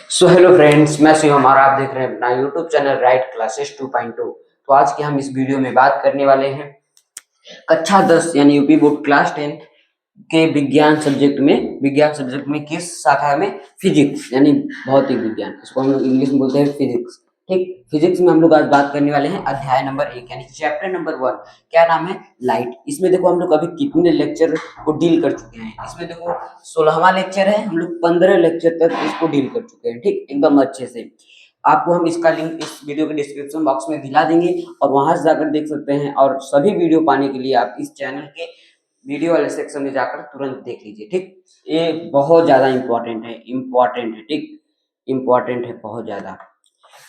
So hello friends, मैं शिवम और आप देख रहे हैं अपना यूट्यूब चैनल राइट क्लासेस 2.2। तो आज की हम इस वीडियो में बात करने वाले हैं कक्षा 10 यानी यूपी बोर्ड क्लास 10 के विज्ञान सब्जेक्ट में किस शाखा में फिजिक्स यानी भौतिक विज्ञान, इसको हम लोग इंग्लिश में बोलते हैं फिजिक्स। ठीक, फिजिक्स में हम लोग आज बात करने वाले हैं अध्याय नंबर 1 यानी चैप्टर नंबर 1। क्या नाम है? लाइट। इसमें देखो हम लोग अभी कितने लेक्चर को डील कर चुके हैं। इसमें देखो 16वां लेक्चर है, हम लोग 15 लेक्चर तक इसको डील कर चुके हैं। ठीक, एकदम अच्छे से। आपको हम इसका लिंक इस वीडियो के डिस्क्रिप्शन बॉक्स में दिला देंगे और वहां से जाकर देख सकते हैं। और सभी वीडियो पाने के लिए आप इस चैनल के वीडियो वाले सेक्शन में जाकर तुरंत देख लीजिए। ठीक, ये बहुत ज्यादा इम्पोर्टेंट है। ठीक, इम्पोर्टेंट है बहुत ज्यादा।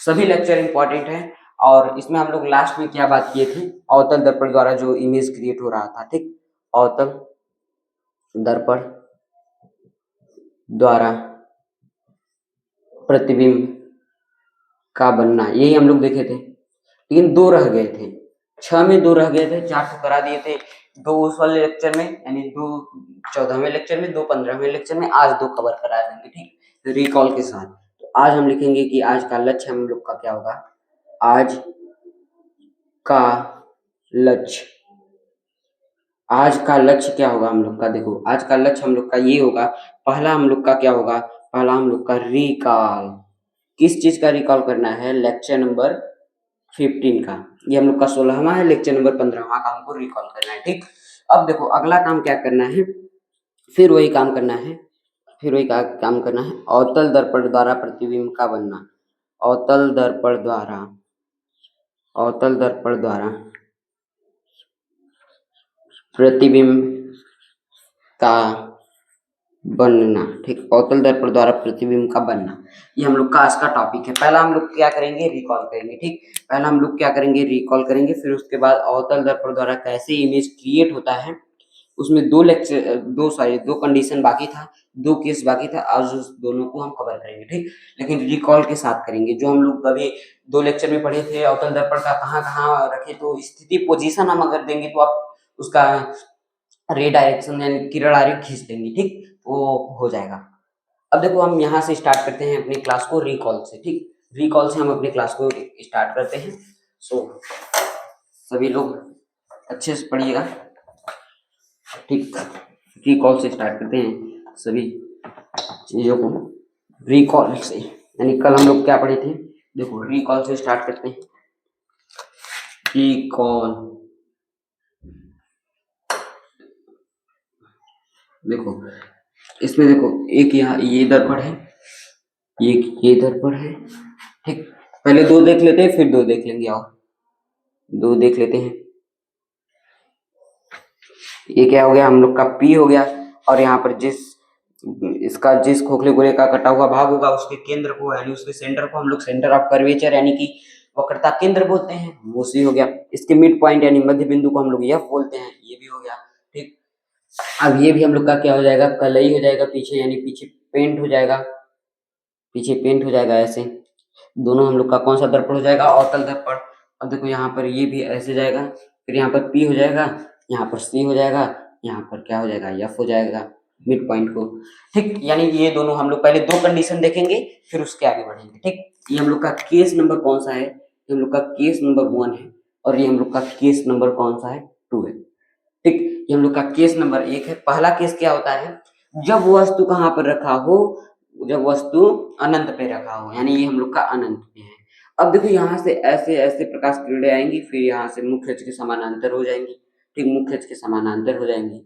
सभी लेक्चर इम्पोर्टेंट है। और इसमें हम लोग लास्ट में क्या बात किए थे? अवतल दर्पण द्वारा जो इमेज क्रिएट हो रहा था। ठीक, अवतल दर्पण द्वारा प्रतिबिंब का बनना, यही हम लोग देखे थे। लेकिन दो रह गए थे, 6 में 2 रह गए थे, 4 तो करा दिए थे। 2 उस वाले लेक्चर में यानी 2 14वें लेक्चर में, 2 15वें लेक्चर में, आज 2 कवर करा देंगे। ठीक, तो रिकॉल के साथ। तो आज हम लिखेंगे कि आज का लक्ष्य हम लोग का क्या होगा। आज का लक्ष्य, आज का लक्ष्य क्या होगा हम लोग का? देखो आज का लक्ष्य हम लोग का ये होगा। पहला हम लोग का क्या होगा? पहला हम लोग का रिकॉल। किस चीज का रिकॉल करना है? लेक्चर नंबर 15 का। ये हम लोग का 16वां है, लेक्चर नंबर 15वां का हमको रिकॉल करना है। ठीक, अब देखो अगला काम क्या करना है। फिर वही काम करना है, काम करना है। अवतल दर्पण द्वारा प्रतिबिंब का बनना। अवतल दर्पण द्वारा प्रतिबिंब का बनना। ठीक, अवतल दर्पण द्वारा प्रतिबिंब का बनना, ये हम लोग का आज का टॉपिक है। पहला हम लोग क्या करेंगे? रिकॉल करेंगे। ठीक, पहला हम लोग क्या करेंगे? रिकॉल करेंगे। फिर उसके बाद अवतल दर्पण द्वारा कैसे इमेज क्रिएट होता है, उसमें दो कंडीशन बाकी था, 2 केस बाकी था। आज उस दोनों को हम कवर करेंगे। ठीक, लेकिन रिकॉल के साथ करेंगे। जो हम लोग अभी 2 लेक्चर में पढ़े थे, अवतल दर्पण का कहाँ कहाँ रखे, तो स्थिति पोजीशन हम अगर देंगे तो आप उसका रे डायरेक्शन यानी किरण आरेख खींच देंगे। ठीक, वो हो जाएगा। अब देखो हम यहाँ से स्टार्ट करते हैं अपनी क्लास को रिकॉल से। ठीक, रिकॉल से हम अपनी क्लास को स्टार्ट करते हैं। सभी लोग अच्छे से पढ़िएगा। ठीक, रिकॉल से स्टार्ट करते हैं सभी चीजों को। रिकॉल से यानी कल हम लोग क्या पढ़े थे? देखो रिकॉल से स्टार्ट करते हैं। रिकॉल, देखो इसमें देखो एक यहाँ ये दर्पण है, ये दर्पण है। ठीक, पहले 2 देख लेते हैं, फिर 2 देख लेंगे। और 2 देख लेते हैं। ये क्या हो गया? हम लोग का P हो गया। और यहाँ पर जिस खोखले गोले का कटा हुआ भाग होगा, उसके केंद्र को यानी उसके सेंटर को हम लोग सेंटर ऑफ कर्वेचर यानी कि वक्रता केंद्र बोलते हैं, वो C हो गया। इसके मिड पॉइंट यानी मध्य बिंदु को हम लोग F बोलते हैं, ये भी हो गया। ठीक, अब ये भी हम लोग का क्या हो जाएगा? कलई हो जाएगा पीछे, यानी पीछे पेंट हो जाएगा ऐसे। दोनों हम लोग का कौन सा दर्पण हो जाएगा? अवतल दर्पण। अब देखो यहाँ पर ये भी ऐसे जाएगा, फिर यहाँ पर P हो जाएगा, यहाँ पर C हो जाएगा, यहाँ पर क्या हो जाएगा? F हो जाएगा मिड पॉइंट को। ठीक, यानी ये दोनों हम लोग पहले 2 कंडीशन देखेंगे, फिर उसके आगे बढ़ेंगे। ठीक, ये हम लोग का केस नंबर कौन सा है? ये हम लोग का केस नंबर 1 है। और ये हम लोग का केस नंबर कौन सा है? 2 है। ठीक, ये हम लोग का केस नंबर 1 है। पहला केस क्या होता है? जब वस्तु कहाँ पर रखा हो? जब वस्तु अनंत पे रखा हो, यानी ये हम लोग का अनंत पे है। अब देखो यहाँ से ऐसे ऐसे प्रकाश किरणें आएंगी, फिर यहाँ से मुख्य अक्ष के समानांतर हो जाएंगी। ठीक, मुख्य अक्ष के समानांतर हो जाएंगी,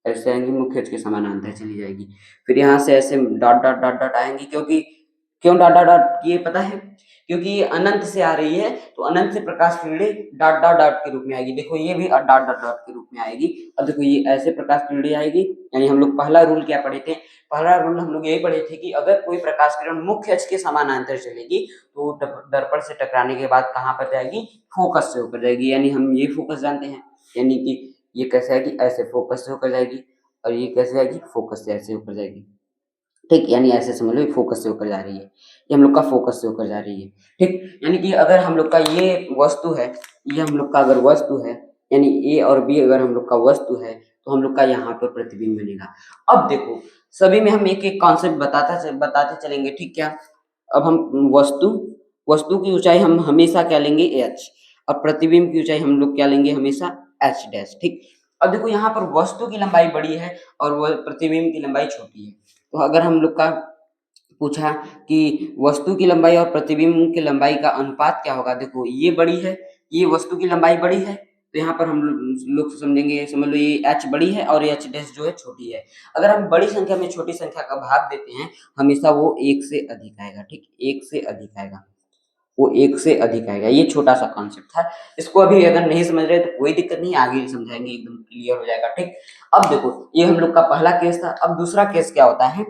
ऐसे आएंगी, मुख्य अक्ष के समानांतर चली जाएगी। फिर यहाँ से ऐसे डॉट डॉट डॉट डॉट आएंगी। क्यों डॉट डॉट डॉट ये पता है? क्योंकि ये अनंत से आ रही है, तो अनंत से प्रकाश किरणें डॉट डॉट डॉट के रूप में आएगी। देखो ये भी डॉट डॉट डॉट के रूप में आएगी। अब देखो ये ऐसे प्रकाश किरणें आएगी, यानी हम लोग पहला रूल क्या पढ़े थे? पहला रूल हम लोग यही पढ़े थे कि अगर कोई प्रकाश किरण मुख्य अक्ष के समानांतर चलेगी तो दर्पण से टकराने के बाद कहाँ पर जाएगी? फोकस से होकर जाएगी। यानी हम ये फोकस जानते हैं, यानी कि ये कैसे आएगी? ऐसे फोकस से होकर जाएगी। और ये कैसे आएगी? फोकस से ऐसे होकर जाएगी। ठीक, यानी ऐसे समझ लो फोकस से होकर जा रही है, ये हम लोग का फोकस से होकर जा रही है। ठीक, यानी कि अगर हम लोग का ये वस्तु है, ये हम लोग का अगर वस्तु है, यानी ए और बी अगर हम लोग का वस्तु है, तो हम लोग का यहाँ पर प्रतिबिंब बनेगा। अब देखो सभी में हम एक एक कॉन्सेप्ट बताते चलेंगे। ठीक, क्या अब हम वस्तु की ऊंचाई हम हमेशा क्या लेंगे, एच, और प्रतिबिंब की ऊंचाई हम लोग क्या लेंगे, हमेशा एच डैश। ठीक, अब देखो यहाँ पर वस्तु की लंबाई बड़ी है और वह प्रतिबिंब की लंबाई छोटी है, तो अगर हम लोग का पूछा कि वस्तु की लंबाई और प्रतिबिंब की लंबाई का अनुपात क्या होगा, देखो ये बड़ी है, ये वस्तु की लंबाई बड़ी है, तो यहाँ पर हम लोग समझेंगे, समझ लो ये h बड़ी है और ये h डैश जो है छोटी है। अगर हम बड़ी संख्या में छोटी संख्या का भाग देते हैं, हमेशा वो एक से अधिक आएगा। ठीक, एक से अधिक आएगा, वो एक से अधिक आएगा। ये छोटा सा कॉन्सेप्ट था, इसको अभी अगर नहीं समझ रहे तो कोई दिक्कत नहीं, आगे समझाएंगे, एकदम क्लियर हो जाएगा। ठीक, अब देखो ये हम लोग का पहला केस था। अब दूसरा केस क्या होता है,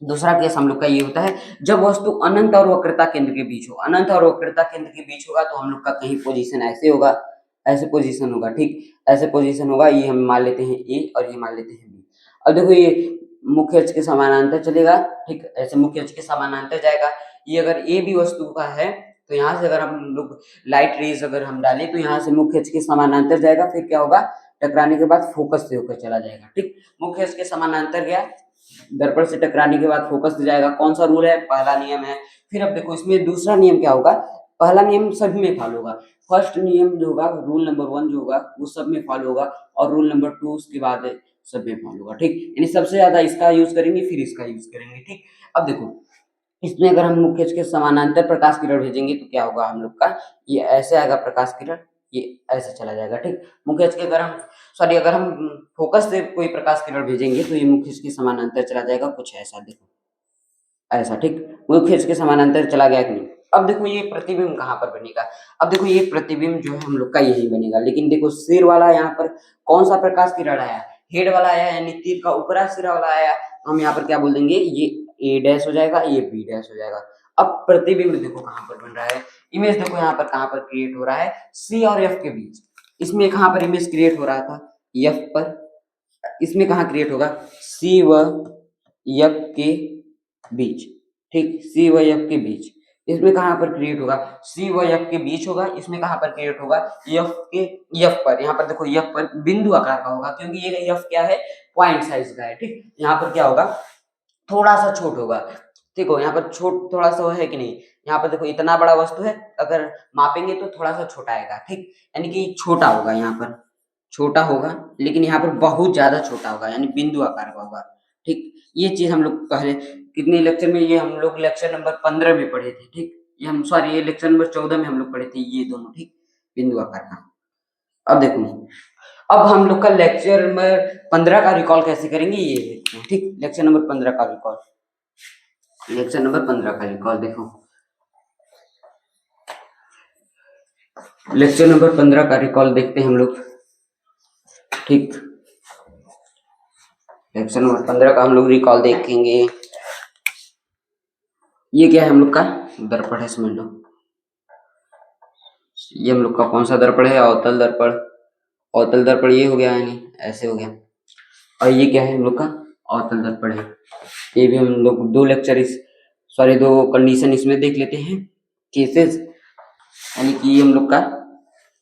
दूसरा केस हम लोग का ये होता है जब वस्तु अनंत और वक्रता केंद्र के बीच हो। अनंत और वक्रता केंद्र के बीच होगा तो हम लोग का कहीं पोजीशन ऐसे होगा, ऐसे पोजीशन होगा। ठीक, ऐसे पोजीशन होगा, ये हम मान लेते हैं ए और ये मान लेते हैं बी। अब देखो ये मुख्य अक्ष के समानांतर चलेगा। ठीक, ऐसे मुख्य अक्ष के समानांतर जाएगा। ये अगर ए बी वस्तु का है तो यहाँ से अगर हम लोग लाइट रेज अगर हम डालें तो यहाँ से मुख्य अक्ष के समानांतर जाएगा, फिर क्या होगा, टकराने के बाद फोकस से होकर चला जाएगा। ठीक, मुख्य अक्ष के समानांतर गया, दर्पण से टकराने के बाद फोकस से जाएगा। कौन सा रूल है, पहला नियम है। फिर अब देखो इसमें दूसरा नियम क्या होगा, पहला नियम सभी में फॉलो होगा, फर्स्ट नियम जो होगा, रूल नंबर 1 जो होगा वो सब में फॉलो होगा, और रूल नंबर 2 उसके बाद सब में फॉलो होगा। ठीक, यानी सबसे ज्यादा इसका यूज करेंगे, फिर इसका यूज करेंगे। ठीक, अब देखो इसमें अगर हम मुख्य अक्ष के समानांतर प्रकाश किरण भेजेंगे तो क्या होगा हम लोग का, ये ऐसे आएगा प्रकाश किरण, ये ऐसे चला जाएगा। ठीक, मुख्य अक्ष के अगर हम फोकस से कोई प्रकाश किरण भेजेंगे तो ये मुख्य अक्ष के समानांतर चला जाएगा, कुछ ऐसा देखो, ऐसा। ठीक, मुख्य अक्ष के समानांतर चला गया कि नहीं। अब देखो ये प्रतिबिंब कहाँ पर बनेगा, अब देखो ये प्रतिबिंब जो है हम लोग का यही बनेगा, लेकिन देखो सिर वाला यहाँ पर कौन सा प्रकाश किरण आया, हेड वाला आया, यानी तीर का ऊपरा सिरा वाला आया, तो हम यहाँ पर क्या बोल देंगे, ये ए डैश हो जाएगा, ये बी डैश हो जाएगा। अब प्रतिबिंब देखो कहाँ पर बन रहा है, इमेज देखो यहाँ पर कहाँ पर क्रिएट हो रहा है, सी और एफ के बीच। इसमें कहाँ पर इमेज क्रिएट हो रहा था, एफ पर, इसमें कहाँ क्रिएट होगा, सी व एफ के बीच। ठीक, सी व एफ के बीच, इसमें कहाँ पर क्रिएट होगा, सी व एफ के बीच होगा। इसमें कहाँ पर क्रिएट होगा, एफ के, एफ पर, यहाँ पर देखो एफ पर बिंदु आकार का होगा, क्योंकि ये एफ क्या है, पॉइंट साइज का है। ठीक, यहाँ पर क्या होगा, थोड़ा सा छोट होगा। ठीक हो, यहाँ पर छोट थोड़ा सा है कि नहीं, यहाँ पर देखो इतना बड़ा वस्तु है, अगर मापेंगे तो थोड़ा सा छोटा आएगा। ठीक, यानी कि छोटा होगा, यहाँ पर छोटा होगा, लेकिन यहाँ पर बहुत ज्यादा छोटा होगा, यानी बिंदु आकार का होगा। ठीक, ये चीज हम लोग पहले कितने लेक्चर में, ये हम लोग लेक्चर नंबर 15 में पढ़े थे। ठीक, ये हम सॉरी ये लेक्चर नंबर 14 में हम लोग पढ़े थे ये दोनों। ठीक, बिंदु आकार का। अब देखो, अब हम लोग का लेक्चर नंबर 15 का रिकॉल कैसे करेंगे ये देखते हैं। ठीक, लेक्चर नंबर 15 का रिकॉल, लेक्चर नंबर 15 का रिकॉल देखो, लेक्चर नंबर 15 का रिकॉल देखते हैं हम लोग। ठीक, लेक्चर नंबर 15 का हम लोग रिकॉल देखेंगे। ये क्या है हम लोग का दर्पण है, समझ लो। ये हम लोग का कौन सा दर्पण है, अवतल दर्पण। अवतल दर्पण ये हो गया, यानी ऐसे हो गया। और ये क्या है हम लोग का अवतल दर्पण है। ये भी हम लोग दो लेक्चर इस सॉरी दो कंडीशन इसमें देख लेते हैं, केसेस। यानी कि हम लोग का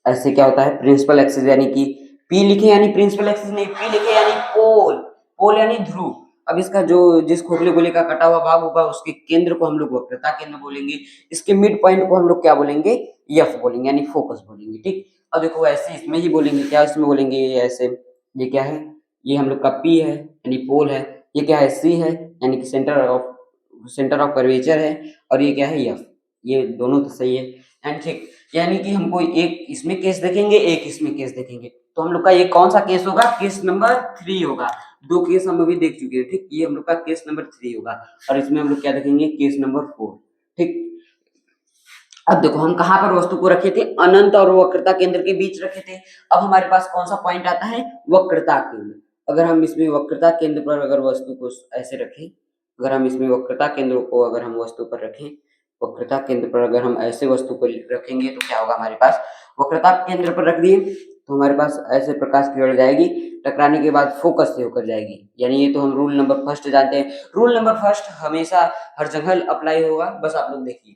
ऐसे क्या होता है, प्रिंसिपल एक्सिस, यानी कि पी लिखे यानी प्रिंसिपल एक्सिस नहीं, पी लिखे यानी पोल, पोल यानी ध्रुव। अब इसका जो जिस खोखले गोले का कटा हुआ भाग होगा उसके केंद्र को हम लोग वक्रता केंद्र बोलेंगे, इसके मिड पॉइंट को हम लोग क्या बोलेंगे, एफ बोलेंगे, यानी फोकस बोलेंगे। ठीक, अब देखो ऐसे इसमें ही बोलेंगे, क्या इसमें बोलेंगे, ये ऐसे, ये क्या है, ये हम लोग का पी है यानी पोल है, ये क्या है, सी है यानी कि सेंटर ऑफ कर्वेचर है, और ये क्या है, एफ। ये दोनों तो सही है, एंड ठीक, यानी कि हमको एक इसमें केस देखेंगे, एक इसमें केस देखेंगे, तो हम लोग का ये कौन सा केस होगा, केस नंबर 3 होगा। दो केस हम अभी देख चुके हैं। ठीक, ये हम लोग का केस नंबर 3 होगा, और इसमें हम लोग क्या देखेंगे, केस नंबर 4। ठीक, अब देखो हम कहाँ पर वस्तु को रखे थे, अनंत और वक्रता केंद्र के बीच रखे थे। अब हमारे पास कौन सा पॉइंट आता है, वक्रता केंद्र। अगर हम इसमें वक्रता केंद्र पर अगर वस्तु को ऐसे रखें, अगर हम इसमें वक्रता केंद्र को अगर हम वस्तु पर रखें, वक्रता केंद्र पर अगर हम ऐसे वस्तु को रखेंगे तो क्या होगा हमारे पास, वक्रता केंद्र पर रख दिए तो हमारे पास ऐसे प्रकाश किरण जाएगी, टकराने के बाद फोकस से होकर जाएगी। यानी ये तो हम रूल नंबर फर्स्ट जानते हैं, रूल नंबर फर्स्ट हमेशा हर जगह अप्लाई होगा, बस आप लोग देखिए।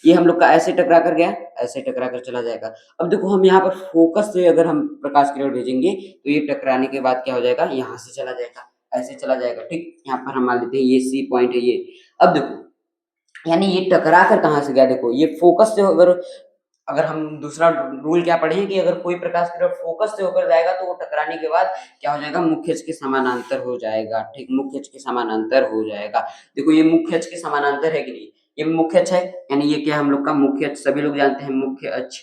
ये हम लोग का ऐसे टकरा कर गया, ऐसे टकरा कर चला जाएगा। अब देखो हम यहाँ पर फोकस से अगर हम प्रकाश किरण भेजेंगे तो ये टकराने के बाद क्या हो जाएगा, यहाँ से चला जाएगा, ऐसे चला जाएगा। ठीक, यहाँ पर हम मान लेते हैं ये सी पॉइंट है ये। अब देखो यानी ये टकरा कर कहाँ से गया, देखो ये फोकस से अगर अगर हम दूसरा रूल क्या पढ़े हैं कि अगर कोई प्रकाश की किरण फोकस से होकर जाएगा तो वो टकराने के बाद क्या हो जाएगा, मुख्य अक्ष के समानांतर हो जाएगा। ठीक, मुख्य अक्ष के समानांतर हो जाएगा। देखो ये मुख्य अक्ष के समानांतर है कि नहीं, ये मुख्य अक्ष है, यानी ये क्या है हम लोग का मुख्य अक्ष, सभी लोग जानते हैं मुख्य अक्ष,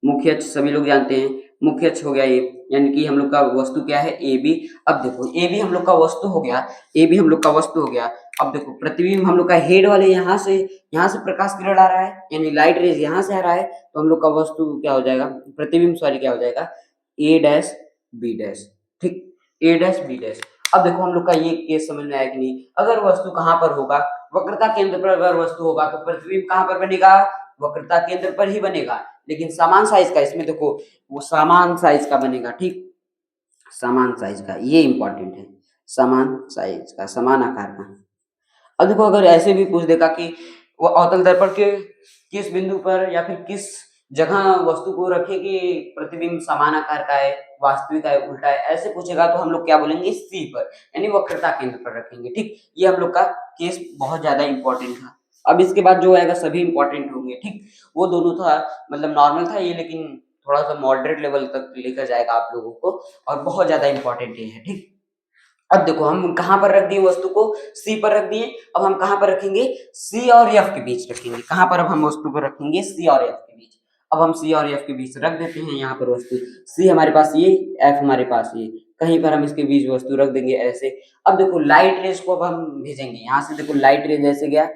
मुख्य अक्ष सभी लोग जानते हैं, मुख्य अक्ष हो गया ये, यानी कि हम लोग का वस्तु क्या है ए बी। अब देखो ए बी हम लोग का वस्तु हो गया, ए बी हम लोग का वस्तु हो गया। अब देखो प्रतिबिंब हम लोग का हेड वाले यहाँ से प्रकाश किरण आ रहा है, यानी लाइट रेज यहाँ से आ रहा है, तो हम लोग का वस्तु क्या हो जाएगा, प्रतिबिंब सॉरी क्या हो जाएगा, ए डैश बी डैश। ठीक, ए डैश बी डैश। अब देखो हम लोग का ये केस समझ में आया कि नहीं, अगर वस्तु कहाँ पर होगा, वक्रता केंद्र पर अगर वस्तु होगा तो प्रतिबिंब कहाँ पर बनेगा, वक्रता केंद्र पर ही बनेगा, लेकिन समान साइज का, इसमें देखो वो समान साइज का बनेगा। ठीक, समान साइज का, ये इंपॉर्टेंट है, समान साइज का, समान आकार का। अब देखो अगर ऐसे भी पूछ देगा कि वो अवतल दर्पण के किस बिंदु पर या फिर किस जगह वस्तु को रखे कि प्रतिबिंब समान आकार का है, वास्तविक है, उल्टा है, ऐसे पूछेगा तो हम लोग क्या बोलेंगे, सी पर, यानी वक्रता केंद्र पर रखेंगे। ठीक, ये हम लोग का केस बहुत ज्यादा इंपॉर्टेंट था। अब इसके बाद जो आएगा सभी इंपॉर्टेंट होंगे। ठीक, वो दोनों था मतलब नॉर्मल था ये, लेकिन थोड़ा सा मॉडरेट लेवल तक लेकर जाएगा आप लोगों को, और बहुत ज्यादा इंपॉर्टेंट ये है। ठीक, अब देखो हम कहाँ पर रख दिए वस्तु को, सी पर रख दिए। अब हम कहाँ पर रखेंगे, सी और एफ के बीच रखेंगे। कहाँ पर अब हम वस्तु को रखेंगे, सी और एफ के बीच। अब हम सी और एफ के बीच रख देते हैं, यहाँ पर वस्तु सी हमारे पास ये, एफ हमारे पास ये, कहीं पर हम इसके बीच वस्तु रख देंगे ऐसे। अब देखो लाइट रेज को अब हम भेजेंगे यहाँ से, देखो लाइट रेज ऐसे गया।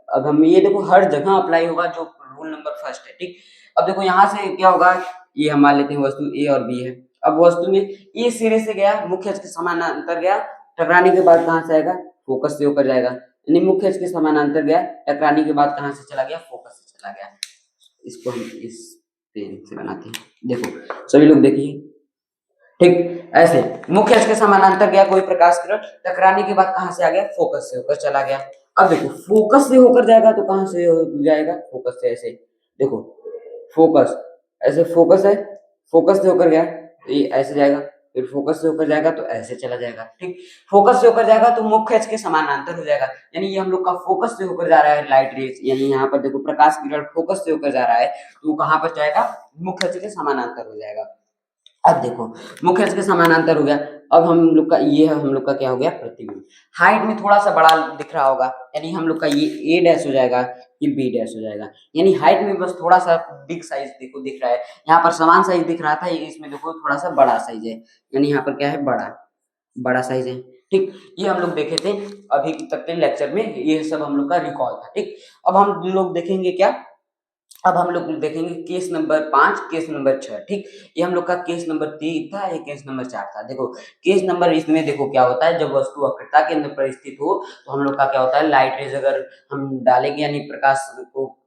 अब हम ये देखो हर जगह अप्लाई होगा जो रूल नंबर फर्स्ट है। ठीक, अब देखो यहाँ से क्या होगा, ये हम मान लेते हैं वस्तु ए और बी है। अब वस्तु में ये सिरे से गया, मुख्य अक्ष के समानांतर गया, टकराने के बाद कहाँ से आएगा, फोकस से होकर जाएगा, यानी मुख्य अक्ष के समानांतर गया, टकराने के बाद कहाँ से चला गया, फोकस से चला गया। इसको हम इस पेन से बनाते हैं, देखो सभी लोग देखिए। ठीक, ऐसे मुख्य अक्ष के समानांतर गया कोई प्रकाश किरण, टकराने के बाद कहाँ से आ गया, फोकस से होकर चला गया। अब देखो फोकस से होकर जाएगा तो कहाँ से जाएगा, फोकस से, ऐसे देखो फोकस, ऐसे फोकस है, फोकस से होकर गया तो ये ऐसे जाएगा, फिर फोकस से होकर जाएगा तो ऐसे चला जाएगा। ठीक, फोकस से होकर जाएगा तो मुख्य अक्ष के समानांतर हो जाएगा, यानी ये हम लोग का फोकस से होकर जा रहा है लाइट रेज, यानी यहाँ पर देखो प्रकाश किरण फोकस से होकर जा रहा है तो वो कहाँ पर जाएगा, मुख्य अक्ष के समानांतर हो जाएगा। अब देखो मुख्य अक्ष के समानांतर हो गया। अब हम लोग का ये है, हम लोग का क्या हो गया, प्रतिबिंब हाइट में थोड़ा सा बड़ा दिख रहा होगा, यानी हम लोग का ये ए डैश हो जाएगा, ये बी डैश हो जाएगा, यानी हाइट में बस थोड़ा सा बिग साइज देखो दिख रहा है, यहाँ पर समान साइज दिख रहा था, ये इसमें देखो थोड़ा सा बड़ा साइज है, यानी यहाँ पर क्या है, बड़ा बड़ा साइज है। ठीक, ये हम लोग देखे थे अभी तक के लेक्चर में, ये सब हम लोग का रिकॉल था। ठीक, अब हम लोग देखेंगे क्या, अब हम लोग देखेंगे केस नंबर 5, केस नंबर 6। ठीक, ये हम लोग का केस नंबर 3 था, ये केस नंबर 4 था। देखो केस नंबर इसमें देखो क्या होता है, जब वस्तु वक्रता के अंदर पर स्थित हो तो हम लोग का क्या होता है, लाइट रेज अगर हम डालेंगे यानी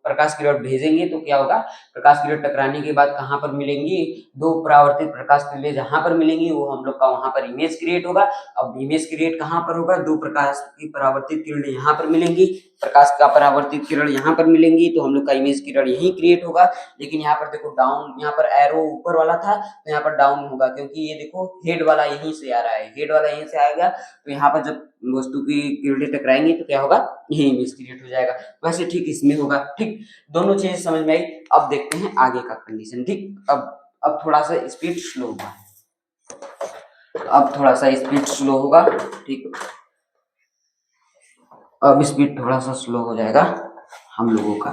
प्रकाश किरण भेजेंगे तो क्या होगा, प्रकाश किरण टकराने के बाद कहाँ पर मिलेंगी, दो परावर्तित प्रकाश किरणें जहां पर मिलेंगी वो हम लोग का वहां पर इमेज क्रिएट होगा। अब इमेज क्रिएट कहाँ पर होगा, दो प्रकाश की परावर्तित किरणें यहाँ पर मिलेंगी, प्रकाश का परावर्तित किरण यहाँ पर मिलेंगी तो हम लोग का इमेज किरण यही क्रिएट होगा। लेकिन यहाँ पर देखो डाउन, यहाँ पर एरो ऊपर वाला था तो यहाँ पर डाउन होगा, क्योंकि ये देखो हेड वाला यहीं से आ रहा है, हेड वाला यहीं से आएगा तो यहाँ पर जब वस्तु की किरणें टकराएंगी तो क्या होगा, यही इमेज क्रिएट हो जाएगा। वैसे ठीक इसमें होगा। ठीक, दोनों चीजें समझ में आई। अब देखते हैं आगे का कंडीशन। ठीक, अब थोड़ा सा स्पीड स्लो होगा, अब थोड़ा सा स्पीड स्लो होगा। ठीक, अब स्पीड थोड़ा सा स्लो हो जाएगा हम लोगों का।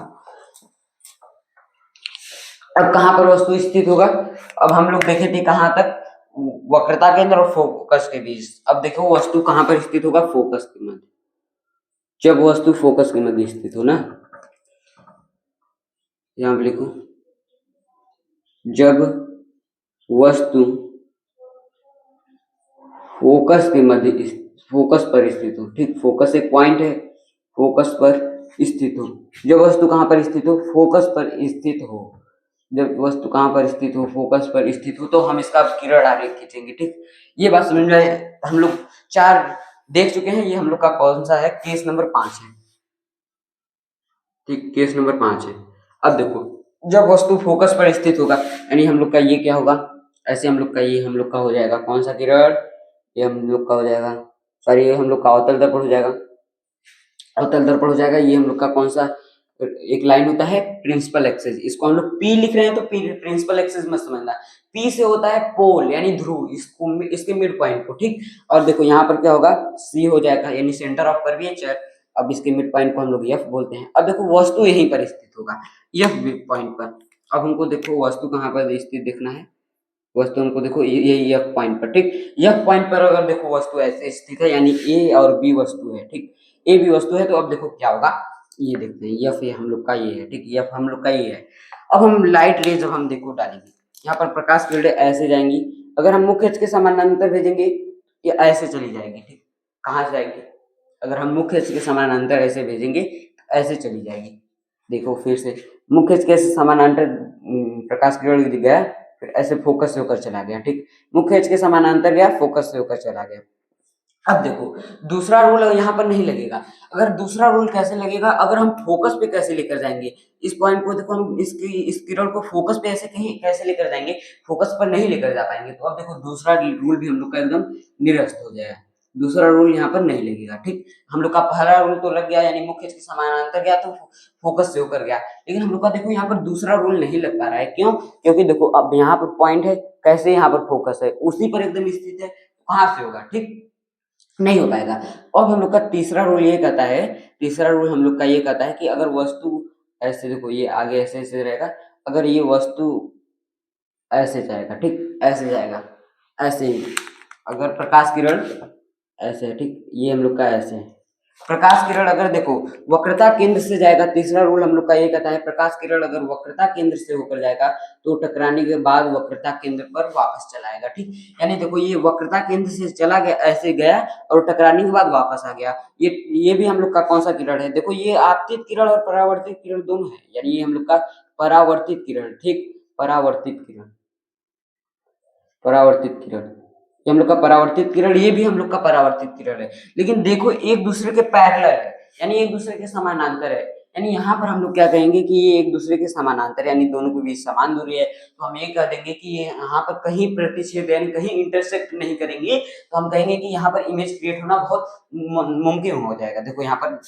अब कहाँ पर वस्तु स्थित होगा, अब हम लोग देखे थे कहाँ तक, वक्रता केंद्र और फोकस के बीच। अब देखो वस्तु कहाँ पर स्थित होगा, फोकस के मध्य। जब वस्तु फोकस के मध्य स्थित हो ना, यहाँ पे लिखो, जब वस्तु फोकस के मध्य, फोकस पर स्थित हो। ठीक, फोकस एक पॉइंट है, फोकस पर स्थित हो। जब वस्तु कहाँ पर स्थित हो, फोकस पर स्थित हो। जब वस्तु कहाँ पर स्थित हो, फोकस पर स्थित हो, तो हम इसका किरण आरेख खींचेंगे। ठीक, ये बात समझ में आए, हम लोग 4 देख चुके हैं, ये हम लोग का कौन सा है, केस नंबर 5 है। ठीक, केस नंबर 5 है। अब देखो जब वस्तु फोकस पर स्थित होगा, यानी हम लोग का ये क्या होगा, ऐसे हम लोग का ये हम लोग का हो जाएगा कौन सा किरण, ये हम लोग का हो जाएगा, सॉरी ये हम लोग का अवतल दर्पण हो जाएगा। अवतल दर्पण हो जाएगा। ये हम लोग का कौन सा एक लाइन होता है, प्रिंसिपल एक्सिस। इसको हम लोग पी लिख रहे हैं तो प्रिंसिपल एक्सिस मत समझना। पी से होता है पोल यानी ध्रुव, इसको इसके मिड पॉइंट को, ठीक। और देखो यहाँ पर क्या होगा, सी हो जाएगा यानी सेंटर ऑफ कर्वेचर। अब इसके मिड पॉइंट को हम लोग एफ बोलते हैं। अब देखो वस्तु यहीं पर स्थित होगा, एफ मिड पॉइंट पर। अब हमको देखो वस्तु कहाँ पर स्थित देखना है, वस्तु हमको देखो यही एफ पॉइंट पर, ठीक। एफ पॉइंट पर अगर देखो वस्तु ऐसे स्थित है यानी ए और बी वस्तु है, ठीक। ए बी वस्तु है तो अब देखो क्या होगा, ये देखते हैं एफ ये हम लोग का ये है, ठीक। एफ हम लोग का ये है। अब हम लाइट रे जब हम देखो डालेंगे, यहाँ पर प्रकाश किरणें ऐसे जाएंगी। अगर हम मुख्य अक्ष के समानांतर भेजेंगे, ये ऐसे चली जाएगी, ठीक। कहाँ से जाएगी, अगर हम मुख्य अक्ष के समानांतर ऐसे भेजेंगे तो ऐसे चली जाएगी। देखो फिर से मुख्य अक्ष के समानांतर प्रकाश किरण गया, फिर ऐसे फोकस से होकर चला गया, ठीक। मुख्य अक्ष के समानांतर गया, फोकस से होकर चला गया। अब देखो दूसरा रूल यहाँ पर नहीं लगेगा। अगर दूसरा रूल कैसे लगेगा, अगर हम फोकस पे कैसे लेकर जाएंगे इस पॉइंट को, देखो हम इस किरण को फोकस पे ऐसे कहीं कैसे लेकर जाएंगे, फोकस पर नहीं लेकर जा पाएंगे। तो अब देखो दूसरा रूल भी हम लोग का एकदम निरस्त हो जाएगा, दूसरा रूल यहाँ पर नहीं लगेगा, ठीक। हम लोग का पहला रूल तो लग गया यानी मुख्य अक्ष के समानांतर गया तो फोकस से होकर गया, लेकिन हम लोग का देखो यहाँ पर दूसरा रूल नहीं लग पा रहा है। क्यों, क्योंकि देखो अब यहाँ पर पॉइंट है, कैसे यहाँ पर फोकस है उसी पर एकदम स्थित है, कहाँ से होगा, ठीक, नहीं हो पाएगा। अब हम लोग का तीसरा रूल ये कहता है, तीसरा रूल हम लोग का ये कहता है कि अगर वस्तु ऐसे देखो ये आगे ऐसे ऐसे रहेगा, अगर ये वस्तु ऐसे जाएगा, ठीक, ऐसे जाएगा, ऐसे ही अगर प्रकाश किरण ऐसे है, ठीक, ये हम लोग का ऐसे है। प्रकाश किरण अगर देखो वक्रता केंद्र से जाएगा, तीसरा रूल हम लोग का ये कहता है प्रकाश किरण अगर वक्रता केंद्र से होकर जाएगा तो टकराने के बाद वक्रता केंद्र पर वापस चला आएगा, ठीक। यानी देखो ये वक्रता केंद्र से चला गया, ऐसे गया और टकराने के बाद वापस आ गया। ये भी हम लोग का कौन सा किरण है, देखो ये आपतित किरण और परावर्तित किरण दोनों है, यानी ये हम लोग का परावर्तित किरण, ठीक, परावर्तित किरण, परावर्तित किरण, ये हम लोग का परावर्तित किरण, ये भी हम लोग का परावर्तित किरण है। लेकिन देखो एक दूसरे के पैरेलल है यानी एक दूसरे के समानांतर है, यानी यहाँ पर हम लोग क्या कहेंगे कि ये एक दूसरे के समानांतर यानी दोनों के बीच समान दूरी है, तो हम ये कह देंगे कि ये यहाँ पर कहीं प्रतिच्छेद यानी कहीं इंटरसेक्ट नहीं करेंगे, तो हम कहेंगे कि यहाँ पर इमेज क्रिएट होना बहुत मुमकिन हो जाएगा। देखो यहाँ पर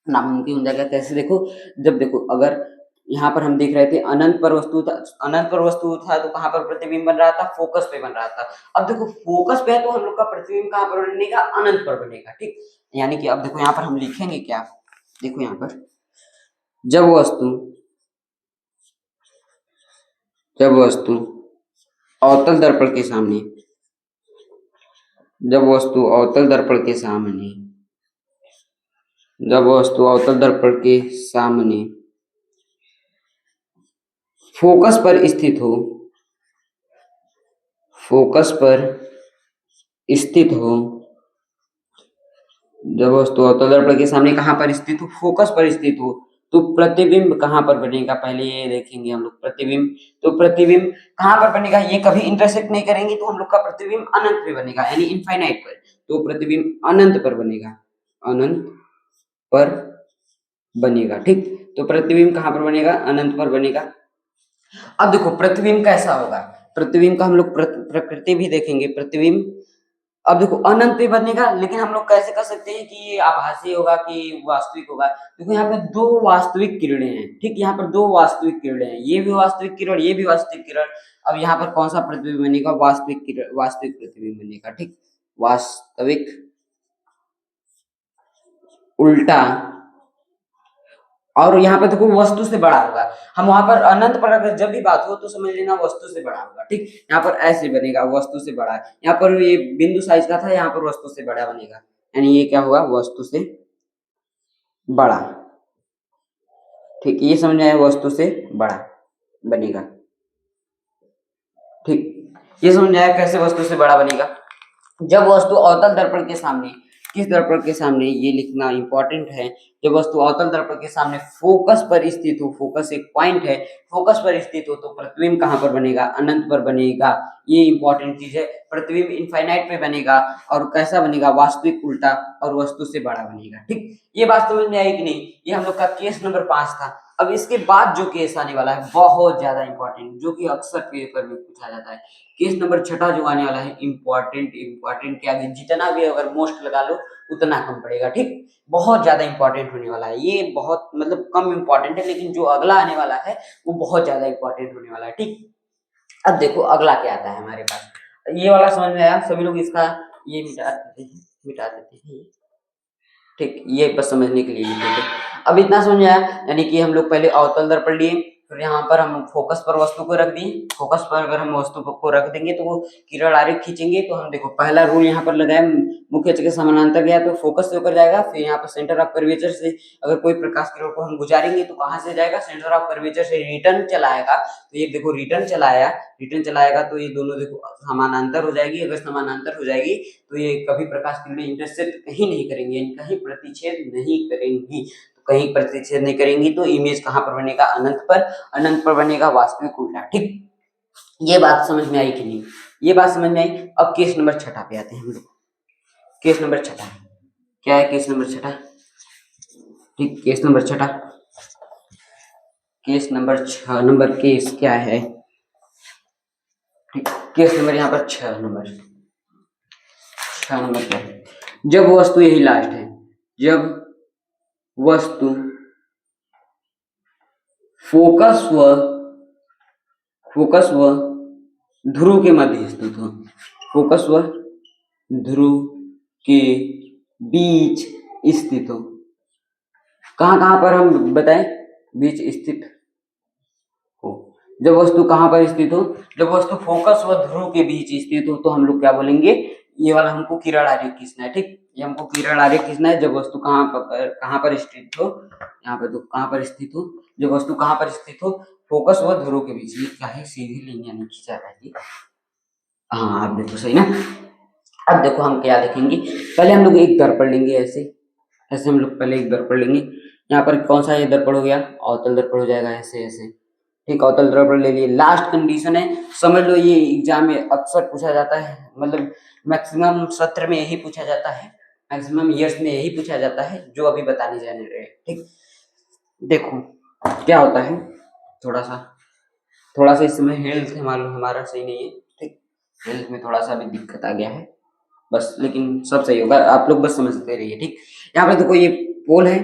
नामुमकिन हो जाएगा, कैसे देखो, जब देखो अगर यहाँ पर हम देख रहे थे अनंत पर वस्तु था, अनंत पर वस्तु था तो कहाँ पर प्रतिबिंब बन रहा था, फोकस पे बन रहा था। अब देखो फोकस पे है तो हम लोग का प्रतिबिंब कहाँ पर बनेगा, अनंत पर बनेगा, ठीक। यानी कि अब देखो यहाँ पर हम लिखेंगे क्या, देखो यहाँ पर जब वस्तु अवतल दर्पण के सामने, जब वस्तु अवतल दर्पण के सामने, जब वस्तु अवतल दर्पण के सामने फोकस पर स्थित हो, फोकस पर स्थित हो, जब वस्तु अवतल दर्पण के सामने कहाँ पर स्थित हो, फोकस पर स्थित हो, तो प्रतिबिंब कहाँ पर बनेगा, पहले ये देखेंगे हम लोग प्रतिबिंब। तो प्रतिबिंब कहाँ पर बनेगा, ये कभी इंटरसेक्ट नहीं करेंगे तो हम लोग का प्रतिबिंब अनंत पे बनेगा यानी इनफाइनाइट पर, तो प्रतिबिंब अनंत पर बनेगा, अनंत पर बनेगा, ठीक। तो प्रतिबिंब कहाँ पर बनेगा, अनंत पर बनेगा। अब देखो प्रतिबिंब कैसा होगा, प्रतिबिंब का हम लोग प्रकृति भी देखेंगे। प्रतिबिंब अब देखो अनंत पे बनेगा, लेकिन हम लोग कैसे कर सकते हैं कि ये आभासी होगा कि वास्तविक होगा। देखो यहाँ पे दो वास्तविक किरणें हैं, ठीक, यहाँ पर दो वास्तविक किरणें हैं, ये भी वास्तविक किरण, ये भी वास्तविक किरण। अब यहाँ पर कौन सा प्रतिबिंब बनेगा, वास्तविक किरण, वास्तविक प्रतिबिंब बनेगा, ठीक, वास्तविक उल्टा। और यहाँ पे देखो वस्तु से बड़ा होगा, हम वहां पर अनंत पर अगर जब भी बात हो तो समझ लेना वस्तु से बड़ा होगा, ठीक। यहाँ पर ऐसे बनेगा, वस्तु से बड़ा, यहाँ पर ये बिंदु साइज का था, यहाँ पर वस्तु से बड़ा बनेगा, यानी ये क्या होगा, वस्तु से बड़ा, ठीक, ये समझ आया, वस्तु से बड़ा बनेगा, ठीक। ये समझ आया कैसे वस्तु से बड़ा बनेगा, जब वस्तु अवतल दर्पण के सामने, किस दर्पण के सामने, ये लिखना इंपॉर्टेंट है। जब वस्तु अवतल दर्पण के सामने फोकस पर स्थित हो, फोकस एक पॉइंट है, फोकस पर स्थित हो तो प्रतिबिंब कहाँ पर बनेगा, अनंत पर बनेगा। ये इंपॉर्टेंट चीज है, प्रतिबिंब इनफाइनाइट पे बनेगा और कैसा बनेगा, वास्तविक उल्टा और वस्तु से बड़ा बनेगा, ठीक। ये बात समझ में आई कि नहीं, ये हम लोग का केस नंबर 5 था। अब इसके बाद जो केस आने वाला है बहुत ज्यादा इंपॉर्टेंट, जो कि अक्सर पेपर में पूछा जाता है। केस नंबर छठा जो आने वाला है इंपॉर्टेंट, इंपॉर्टेंट के आगे जितना भी अगर मोस्ट लगा लो उतना कम पड़ेगा, ठीक। बहुत ज्यादा इंपॉर्टेंट होने वाला है ये, बहुत मतलब कम इंपॉर्टेंट है, लेकिन जो अगला आने वाला है वो बहुत ज्यादा इंपॉर्टेंट होने वाला है, ठीक। अब देखो अगला क्या आता है हमारे पास, ये वाला समझ में आया सभी लोग, इसका ये मिटा देते हैं, मिटा देते हैं, ठीक, ये बस समझने के लिए लिख देते हैं। अब इतना समझ में आया, यानी कि हम लोग पहले अवतल दर्पण लिए, फिर यहाँ पर हम फोकस पर वस्तु को रख दिए, फोकस पर अगर हम वस्तु को रख देंगे तो वो किरण आरेख खींचेंगे, तो हम देखो पहला रूल यहाँ पर लगाया, मुख्य अक्ष के समानांतर गया तो फोकस से होकर जाएगा, फिर यहाँ पर सेंटर ऑफ कर्वेचर से अगर कोई प्रकाश किरण को हम गुजारेंगे तो कहाँ से जाएगा, सेंटर ऑफ कर्वेचर से रिटर्न चला आएगा, तो ये देखो रिटर्न चला आया, रिटर्न चला आएगा तो ये दोनों देखो समानांतर हो जाएगी, अगर समानांतर हो जाएगी तो ये कभी प्रकाश किरणें इंटरसेप्ट कहीं नहीं करेंगे, यानी कहीं प्रतिच्छेद नहीं करेंगी, तो कहीं प्रतिच्छेद नहीं करेंगी तो इमेज कहाँ पर बनेगा, अनंत पर, अनंत पर बनेगा वास्तविक उल्टा, ठीक। ये बात समझ में आई कि नहीं, ये बात समझ में आई। अब केस नंबर छठा पे आते हैं हम लोग, केस नंबर छठा क्या है, केस नंबर छठा, ठीक, केस नंबर छठा, केस नंबर 6 नंबर केस क्या है, ठीक, केस नंबर यहाँ पर 6 नंबर, 6 नंबर क्या है, जब वस्तु, यही लास्ट है, जब वस्तु फोकस व ध्रुव के मध्य स्थित हो, फोकस व ध्रुव के बीच स्थित हो, कहाँ कहाँ पर हम बताएं बीच स्थित हो, जब वस्तु कहाँ पर स्थित हो, जब वस्तु फोकस व ध्रुव के बीच स्थित हो तो हम लोग क्या बोलेंगे, ये वाला हमको किरण आरेख खींचना है, ठीक, ये हमको किरण आरेख खींचना है, जब वस्तु कहाँ पर स्थित हो, यहाँ पर तो कहाँ पर स्थित हो, जब वस्तु कहाँ पर स्थित हो, फोकस व ध्रुव के बीच, ये क्या है सीधी लिनिया नहीं खींचा है, हाँ आप देखो सही ना। अब देखो हम क्या देखेंगे, पहले हम लोग एक दर्पण लेंगे, ऐसे ऐसे हम लोग पहले एक दर्पण लेंगे, यहाँ पर कौन सा ये दर्पण हो गया, अवतल दर्पण हो जाएगा, ऐसे ऐसे, ठीक, अवतल दर्पण ले लिए। लास्ट कंडीशन है, समझ लो ये एग्जाम में अक्सर पूछा जाता है, मतलब मैक्सिमम सत्र में यही पूछा जाता है, मैक्सिमम ईयर्स में यही पूछा जाता है जो अभी बताने जाने रहे, ठीक। देखो क्या होता है, थोड़ा सा इस समय हेल्थ हमारा सही नहीं है, ठीक, हेल्थ में थोड़ा सा अभी दिक्कत आ गया है बस, लेकिन सब सही होगा, आप लोग बस समझते रहिए, ठीक। यहाँ पे देखो ये पोल है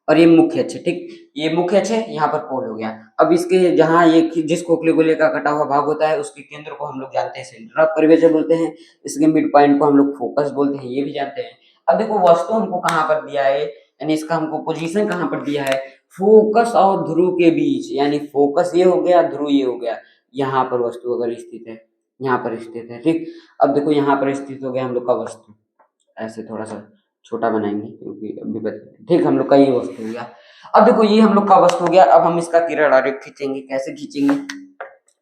और ये मुख्य अक्ष, ठीक, ये मुख्य अक्ष है, यहाँ पर पोल हो गया। अब इसके जहाँ ये जिस खोखले गोले का कटा हुआ भाग होता है उसके केंद्र को हम लोग जानते हैं सेंटर ऑफ कर्वेचर बोलते हैं, इसके मिड पॉइंट को हम लोग फोकस बोलते हैं, ये भी जानते हैं। अब देखो वस्तु हमको कहाँ पर दिया है, यानी इसका हमको पोजीशन कहाँ पर दिया है, फोकस और ध्रुव के बीच, यानी फोकस ये हो गया, ध्रुव ये हो गया, यहाँ पर वस्तु अगर स्थित है, यहाँ पर स्थित है, ठीक। अब देखो यहाँ पर स्थित हो गया हम लोग का वस्तु, ऐसे थोड़ा सा छोटा बनाएंगे क्योंकि अभी बता, ठीक, हम लोग का ये वस्तु हो गया। अब देखो ये हम लोग का वस्तु हो गया, अब हम इसका किरण आरेख खींचेंगे, कैसे खींचेंगे,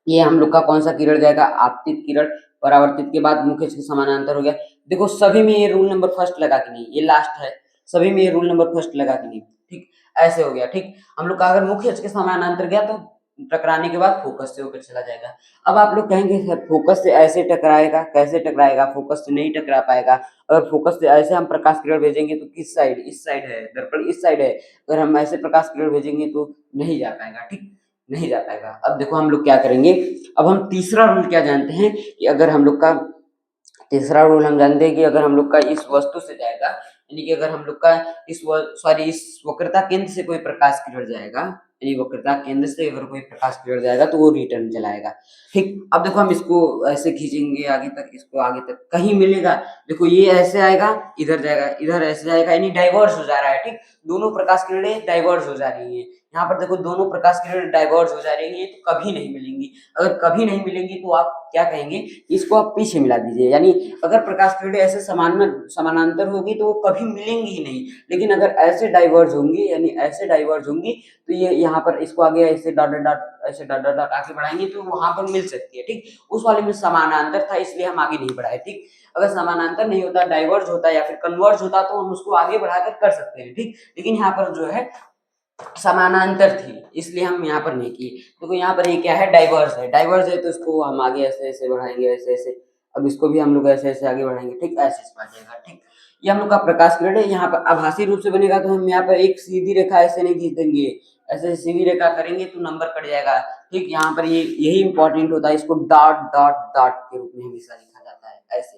ये हम लोग का कौन सा किरण जाएगा, आपतित किरण, परावर्तित के बाद मुख्य अक्ष के समानांतर हो गया। देखो सभी में ये रूल नंबर फर्स्ट लगा कि नहीं, ये लास्ट है, सभी में ये रूल नंबर फर्स्ट लगा कि नहीं, ठीक, ऐसे हो गया, ठीक। हम लोग का अगर मुख्य अक्ष के समानांतर गया तो टकराने के बाद फोकस से होकर चला जाएगा। अब आप लोग कहेंगे सर फोकस से ऐसे टकराएगा, कैसे टकराएगा, फोकस से नहीं टकरा पाएगा, अगर फोकस से ऐसे हम प्रकाश किरण भेजेंगे तो किस साइड, इस साइड है, दर्पण इस साइड है, अगर हम ऐसे प्रकाश किरण भेजेंगे तो नहीं जा पाएगा, ठीक, नहीं जा पाएगा। अब देखो हम लोग क्या करेंगे, अब हम तीसरा रूल क्या जानते हैं कि अगर हम लोग का तीसरा रूल हम जानते हैं कि अगर हम लोग का इस वस्तु से जाएगा, यानी कि अगर हम लोग का इस वक्रता केंद्र से कोई प्रकाश किरण जाएगा, यानी वक्रता केंद्र से अगर कोई प्रकाश किरण जाएगा तो वो रिटर्न चलाएगा, ठीक। अब देखो हम इसको ऐसे खींचेंगे आगे तक, इसको आगे तक कहीं मिलेगा, देखो ये ऐसे आएगा, इधर जाएगा, इधर ऐसे जाएगा, यानी डाइवर्स हो जा रहा है, ठीक, दोनों प्रकाश किरणें डाइवर्स हो जा रही है, यहाँ पर देखो दोनों प्रकाश किरणें डाइवर्स हो जा रही है तो कभी नहीं मिलेंगी, अगर कभी नहीं मिलेंगी तो आप क्या कहेंगे, इसको आप पीछे मिला दीजिए, यानी अगर प्रकाश किरणें ऐसे समानांतर होगी तो वो कभी मिलेंगी ही नहीं, लेकिन अगर ऐसे डाइवर्ज होंगी, यानी ऐसे डाइवर्ज होंगी तो ये यहाँ पर इसको आगे ऐसे डॉट डॉट ऐसे डॉट डॉट आगे बढ़ाएंगे तो वहां पर मिल सकती है, ठीक। उस वाले में समानांतर था इसलिए हम आगे नहीं बढ़ाए, ठीक। अगर समानांतर नहीं होता, डाइवर्ज होता या फिर कन्वर्ज होता तो हम उसको आगे बढ़ाकर कर सकते हैं, ठीक, लेकिन यहाँ पर जो है समानांतर थी इसलिए हम यहाँ पर नहीं किए, क्योंकि यहाँ पर ये क्या है, डाइवर्स है, डाइवर्स है तो इसको हम आगे ऐसे ऐसे बढ़ाएंगे, ऐसे ऐसे, अब इसको भी हम लोग ऐसे ऐसे आगे बढ़ाएंगे, ठीक, ऐसे इस बात जाएगा, ठीक। ये हम लोग का प्रकाश किरण है, यहाँ पर आभासी रूप से बनेगा तो हम यहाँ पर एक सीधी रेखा ऐसे नहीं खींच देंगे, ऐसे सीधी रेखा करेंगे तो नंबर कट जाएगा। ठीक, यहाँ पर ये यही इंपॉर्टेंट होता है, इसको डॉट डॉट डॉट के रूप में हमेशा लिखा जाता है, ऐसे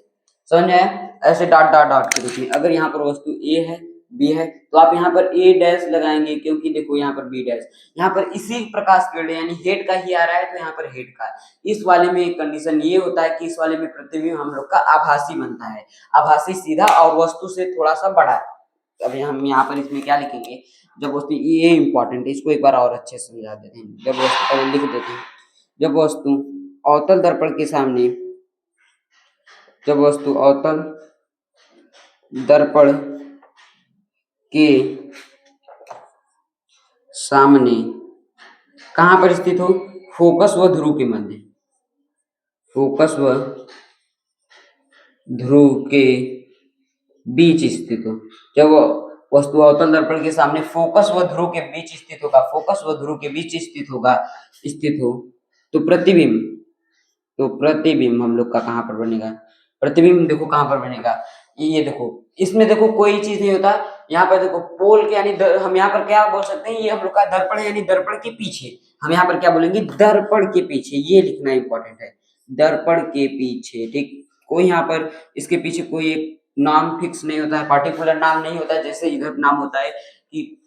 समझ में आया? ऐसे डॉट डॉट डॉट के रूप में। अगर यहाँ पर वस्तु ए है, बी है, तो आप यहाँ पर ए डैश लगाएंगे, क्योंकि देखो यहाँ पर बी डैश, यहाँ पर इसी प्रकाश किरण यानी हेड का ही आ रहा है, तो यहाँ पर हेड का। इस वाले में एक कंडीशन ये होता है कि इस वाले में प्रतिबिंब हम लोग का आभासी बनता है, आभासी सीधा और वस्तु से थोड़ा सा बड़ा है। अभी हम यहाँ पर इसमें क्या लिखेंगे, जब वस्तु, ये इंपॉर्टेंट है, इसको एक बार और अच्छे से समझा देते हैं। जब वस्तु, पहले लिख देते हैं, जब वस्तु अवतल दर्पण के सामने, जब वस्तु अवतल दर्पण के सामने कहां पर स्थित हो, फोकस व ध्रुव के मध्य, फोकस व ध्रुव के बीच स्थित हो। जब वस्तु अवतल दर्पण के सामने फोकस व ध्रुव के बीच स्थित होगा, फोकस व ध्रुव के बीच स्थित होगा, स्थित हो, तो प्रतिबिंब, तो प्रतिबिंब हम लोग का कहां पर बनेगा, प्रतिबिंब देखो कहां पर बनेगा, ये देखो, इसमें देखो कोई चीज नहीं होता, यहाँ पर देखो पोल के यानी हम यहाँ पर क्या बोल सकते हैं, ये हम लोग का दर्पण है, यानी दर्पण के पीछे, हम यहाँ पर क्या बोलेंगे, दर्पण के पीछे, ये लिखना इंपॉर्टेंट है, दर्पण के पीछे। ठीक, कोई यहाँ पर इसके पीछे कोई एक नाम फिक्स नहीं होता है, पार्टिकुलर नाम नहीं होता है, जैसे इधर नाम होता है कि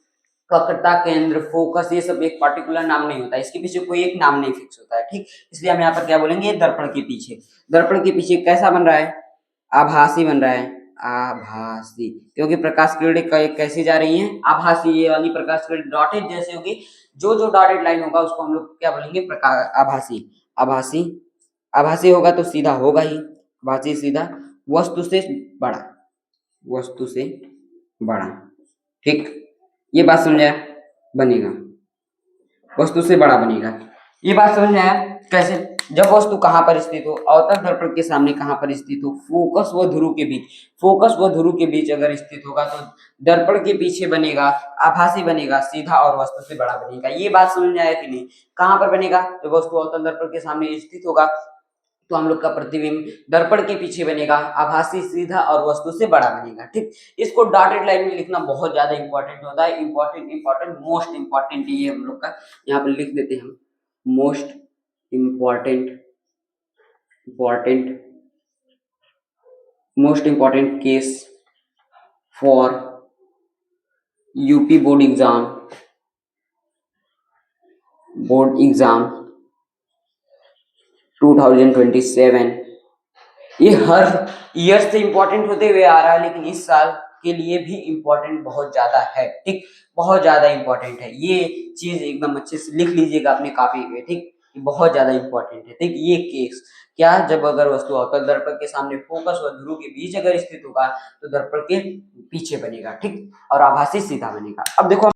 वक्रता केंद्र, फोकस, ये सब एक पार्टिकुलर नाम नहीं होता है, इसके पीछे कोई एक नाम नहीं फिक्स होता है। ठीक, इसलिए हम यहाँ पर क्या बोलेंगे, दर्पण के पीछे। दर्पण के पीछे कैसा बन रहा है, आभासी बन रहा है, आभासी, क्योंकि प्रकाश किरणें कैसी जा रही हैं, आभासी। ये वाली प्रकाश किरण डॉटेड जैसे होगी, जो जो डॉटेड लाइन होगा उसको हम लोग क्या बोलेंगे, प्रकाश आभासी। आभासी, आभासी होगा तो सीधा होगा ही, आभासी सीधा, वस्तु से बड़ा, वस्तु से बड़ा। ठीक, ये बात समझ आया, बनेगा, वस्तु से बड़ा बनेगा, ये बात समझ में आया कैसे। जब वस्तु कहां पर स्थित हो, अवतल दर्पण के सामने कहां पर स्थित हो, फोकस व ध्रुव के बीच, फोकस व ध्रुव के बीच अगर स्थित होगा तो दर्पण के पीछे बनेगा, आभासी बनेगा, सीधा और वस्तु से बड़ा बनेगा। ये बात समझ में आया कि नहीं? कहां पर बनेगा, जब वस्तु अवतल दर्पण के सामने स्थित होगा तो हम लोग का प्रतिबिंब दर्पण के पीछे बनेगा, आभासी, सीधा और वस्तु से बड़ा बनेगा। ठीक, इसको डॉटेड लाइन में लिखना बहुत ज्यादा इंपॉर्टेंट होता है, इंपॉर्टेंट इंपॉर्टेंट मोस्ट इंपॉर्टेंट ये हम लोग का यहाँ पर लिख देते हैं, most important, important, most important case for UP board exam, board exam 2027। ये हर ईयर से इंपॉर्टेंट होते हुए आ रहा है, लेकिन इस साल के लिए भी इंपॉर्टेंट बहुत ज्यादा है। ठीक, बहुत ज्यादा इंपॉर्टेंट है, ये चीज एकदम अच्छे से लिख लीजिएगा अपने कॉपी पे। ठीक, बहुत ज्यादा इंपॉर्टेंट है। ठीक, ये केस क्या, जब अगर वस्तु अवतल दर्पण के सामने फोकस और ध्रुव के बीच अगर स्थित होगा तो दर्पण के पीछे बनेगा। ठीक, और आभासी सीधा बनेगा। अब देखो